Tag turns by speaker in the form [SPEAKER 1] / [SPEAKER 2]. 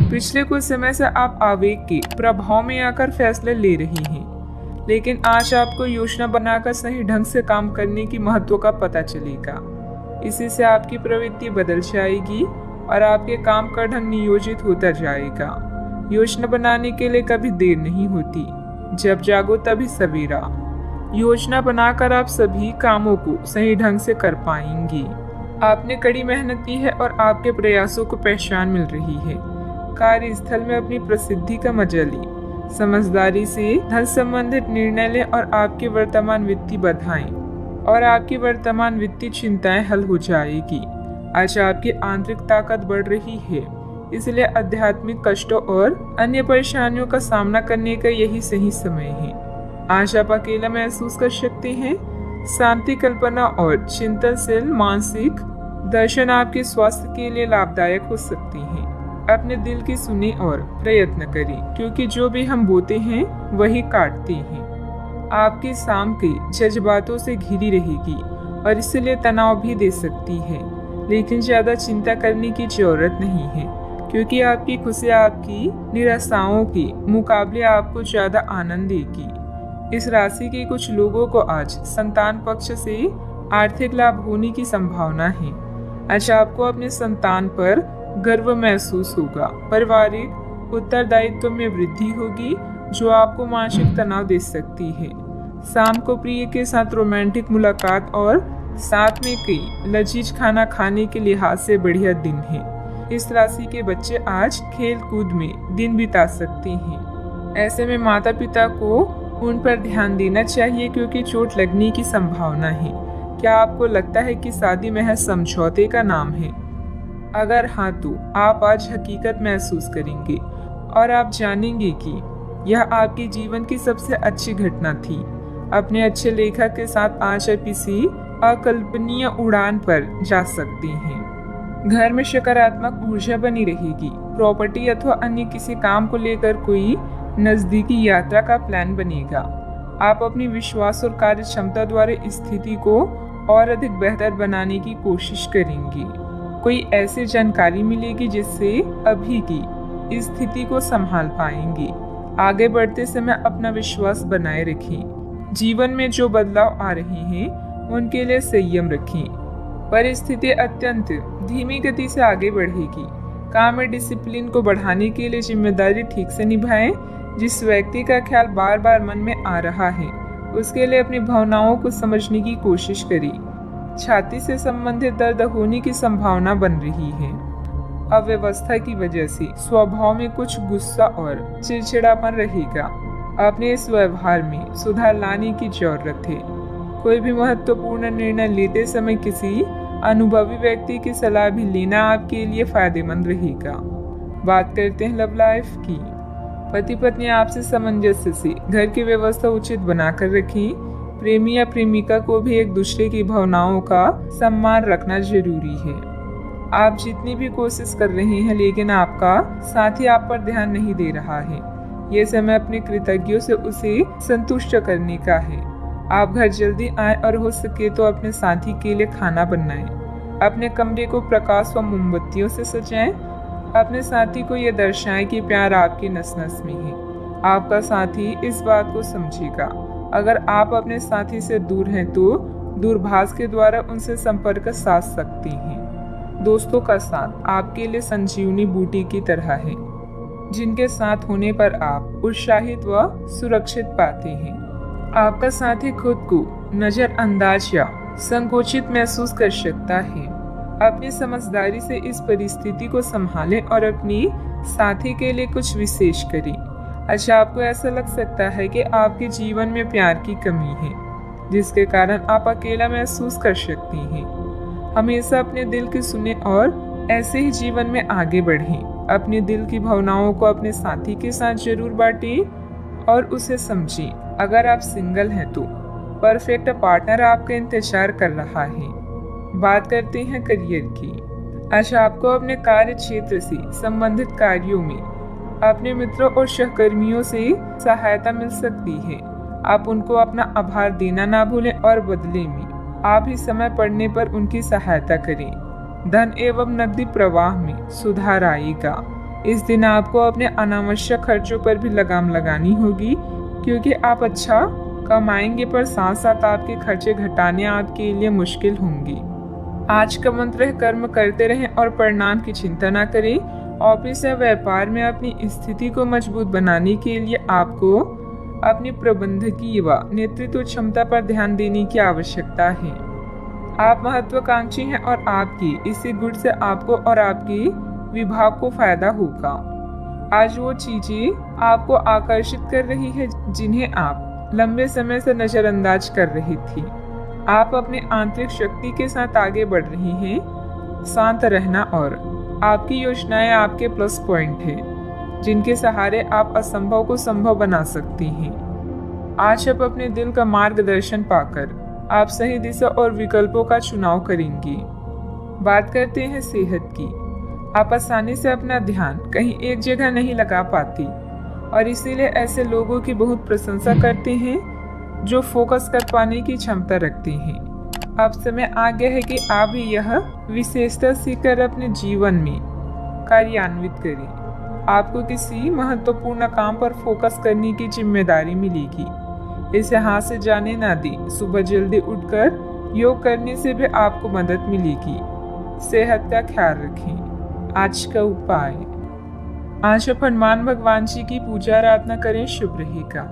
[SPEAKER 1] पिछले कुछ समय से आप आवेग के प्रभाव में आकर फैसले ले रही हैं, लेकिन आज आपको योजना बनाकर सही ढंग से काम करने की महत्व का पता चलेगा। इसी से आपकी प्रवृत्ति बदल जाएगी और आपके काम का ढंग नियोजित होता जाएगा। योजना बनाने के लिए कभी देर नहीं होती, जब जागो तभी सवेरा। योजना बनाकर आप सभी कामों को सही ढंग से कर पाएंगी। आपने कड़ी मेहनत की है और आपके प्रयासों को पहचान मिल रही है। कार्यस्थल में अपनी प्रसिद्धि का मजा लें, समझदारी से धन संबंधित निर्णय लें और आपकी वर्तमान वित्तीय बाधाएं और आपकी वर्तमान वित्तीय चिंताएं हल हो जाएगी। आज आपकी आंतरिक ताकत बढ़ रही है, इसलिए आध्यात्मिक कष्टों और अन्य परेशानियों का सामना करने का यही सही समय है। आज आप अकेला महसूस कर सकते हैं। शांति, कल्पना और चिंतनशील मानसिक दर्शन आपके स्वास्थ्य के लिए लाभदायक हो सकती हैं। अपने दिल की सुने और प्रयत्न करें, क्योंकि जो भी हम बोते हैं वही काटते हैं। आपकी शाम के जज्बातों से घिरी रहेगी और इसलिए तनाव भी दे सकती है, लेकिन ज्यादा चिंता करने की जरूरत नहीं है, क्योंकि आपकी खुशी आपकी निराशाओं के मुकाबले आपको ज्यादा आनंद देगी। इस राशि के कुछ लोगों को आज संतान पक्ष से आर्थिक लाभ होने की संभावना है। आज आपको अपने संतान पर गर्व महसूस होगा। पारिवारिक उत्तरदायित्व में वृद्धि होगी, जो आपको मानसिक तनाव दे सकती है। शाम को प्रिय के साथ रोमांटिक मुलाकात और साथ में कई लजीज खाना खाने के लिहाज से बढ़िया दिन है। इस राशि के बच्चे आज खेल कूद में दिन बिता सकते हैं। ऐसे में माता पिता को उन पर ध्यान देना चाहिए, क्योंकि चोट लगने की संभावना है। क्या आपको लगता है कि शादी महज समझौते का नाम है? अगर हाँ, तो आप आज हकीकत महसूस करेंगे और आप जानेंगे कि यह आपके जीवन की सबसे अच्छी घटना थी। अपने अच्छे लेखक के साथ आज आप किसी अकल्पनीय उड़ान पर जा सकते हैं। घर में सकारात्मक ऊर्जा बनी रहेगी। प्रॉपर्टी अथवा अन्य किसी काम को लेकर कोई नजदीकी यात्रा का प्लान बनेगा। आप अपनी विश्वास और कार्य क्षमता द्वारा स्थिति को और अधिक बेहतर बनाने की कोशिश करेंगे। कोई ऐसी जानकारी मिलेगी जिससे अभी की स्थिति को संभाल पाएंगे। आगे बढ़ते समय अपना विश्वास बनाए रखें। जीवन में जो बदलाव आ रहे हैं उनके लिए संयम रखें। परिस्थिति अत्यंत धीमी गति से आगे बढ़ेगी। काम में डिसिप्लिन को बढ़ाने के लिए जिम्मेदारी ठीक से निभाएं। जिस व्यक्ति का ख्याल बार बार मन में आ रहा है, उसके लिए अपनी भावनाओं को समझने की कोशिश करें। छाती से संबंधित दर्द होने की संभावना बन रही है। अव्यवस्था की वजह से स्वभाव में कुछ गुस्सा और चिड़चिड़ापन रहेगा। अपने इस व्यवहार में सुधार लाने की जरूरत है। कोई भी महत्वपूर्ण निर्णय लेते समय किसी अनुभवी व्यक्ति की सलाह भी लेना आपके लिए फायदेमंद रहेगा। बात करते हैं लव लाइफ की। पति पत्नी आपसे सामंजस्य से घर की व्यवस्था उचित बनाकर रखें। प्रेमी या प्रेमिका को भी एक दूसरे की भावनाओं का सम्मान रखना जरूरी है। आप जितनी भी कोशिश कर रहे हैं, लेकिन आपका साथी आप पर ध्यान नहीं दे रहा है। ये समय अपने कृतज्ञों से उसे संतुष्ट करने का है। आप घर जल्दी आएं और हो सके तो अपने साथी के लिए खाना बनाएं। अपने कमरे को प्रकाश व मोमबत्तियों से सजाएं। अपने साथी को यह दर्शाएं कि प्यार आपकी नस नस में है। आपका साथी इस बात को समझेगा। अगर आप अपने साथी से दूर हैं तो दूरभाष के द्वारा उनसे संपर्क साध सकते हैं। दोस्तों का साथ आपके लिए संजीवनी बूटी की तरह है, जिनके साथ होने पर आप उत्साहित व सुरक्षित पाते हैं। आपका साथी खुद को नजरअंदाज या संकोचित महसूस कर सकता है। अपनी समझदारी से इस परिस्थिति को संभालें और अपनी साथी के लिए कुछ विशेष करें। अच्छा, आपको ऐसा लग सकता है कि आपके जीवन में प्यार की कमी है, जिसके कारण आप अकेला महसूस कर सकते हैं। हमेशा अपने दिल की सुने और ऐसे ही जीवन में आगे बढ़ें। अपने दिल की भावनाओं को अपने साथी के साथ जरूर बांटें और उसे समझें। अगर आप सिंगल हैं तो परफेक्ट पार्टनर आपका इंतजार कर रहा है। बात करते हैं करियर की। अच्छा, आपको अपने कार्य क्षेत्र से संबंधित कार्यों में अपने मित्रों और सहकर्मियों से सहायता मिल सकती है। आप उनको अपना आभार देना ना भूलें और बदले में आप ही समय पड़ने पर उनकी सहायता करें। धन एवं नकदी प्रवाह में सुधार आएगा। इस दिन आपको अपने अनावश्यक खर्चों पर भी लगाम लगानी होगी, क्योंकि आप अच्छा कमाएंगे पर साथ साथ आपके खर्चे घटाने आपके लिए मुश्किल होंगी। आज का मंत्र है, कर्म करते रहें और परिणाम की चिंता न करें। ऑफिस या व्यापार में अपनी स्थिति को मजबूत बनाने के लिए आपको अपनी प्रबंधकीय व नेतृत्व क्षमता पर ध्यान देने की आवश्यकता है। आप महत्वाकांक्षी हैं और आपकी इसी गुण से आपको और आपके विभाग को फायदा होगा। आज वो चीजें आपको आकर्षित कर रही है जिन्हें आप लंबे समय से नजरअंदाज कर रही थी। आप अपनी आंतरिक शक्ति के साथ आगे बढ़ रही हैं। शांत रहना और आपकी योजनाएं आपके प्लस पॉइंट है, जिनके सहारे आप असंभव को संभव बना सकती हैं। आज आप अपने दिल का मार्गदर्शन पाकर आप सही दिशा और विकल्पों का चुनाव करेंगी। बात करते हैं सेहत की। आप आसानी से अपना ध्यान कहीं एक जगह नहीं लगा पाती और इसीलिए ऐसे लोगों की बहुत प्रशंसा करते हैं जो फोकस कर पाने की क्षमता रखते हैं। अब समय आ गया है कि आप भी यह विशेषता सीखकर अपने जीवन में कार्यान्वित करें। आपको किसी महत्वपूर्ण काम पर फोकस करने की जिम्मेदारी मिलेगी। इसे हाथ से जाने ना दें। सुबह जल्दी उठकर योग करने से भी आपको मदद मिलेगी। सेहत का ख्याल रखें। आज का उपाय, आज आप हनुमान भगवान जी की पूजा आराधना करें, शुभ रहेगा।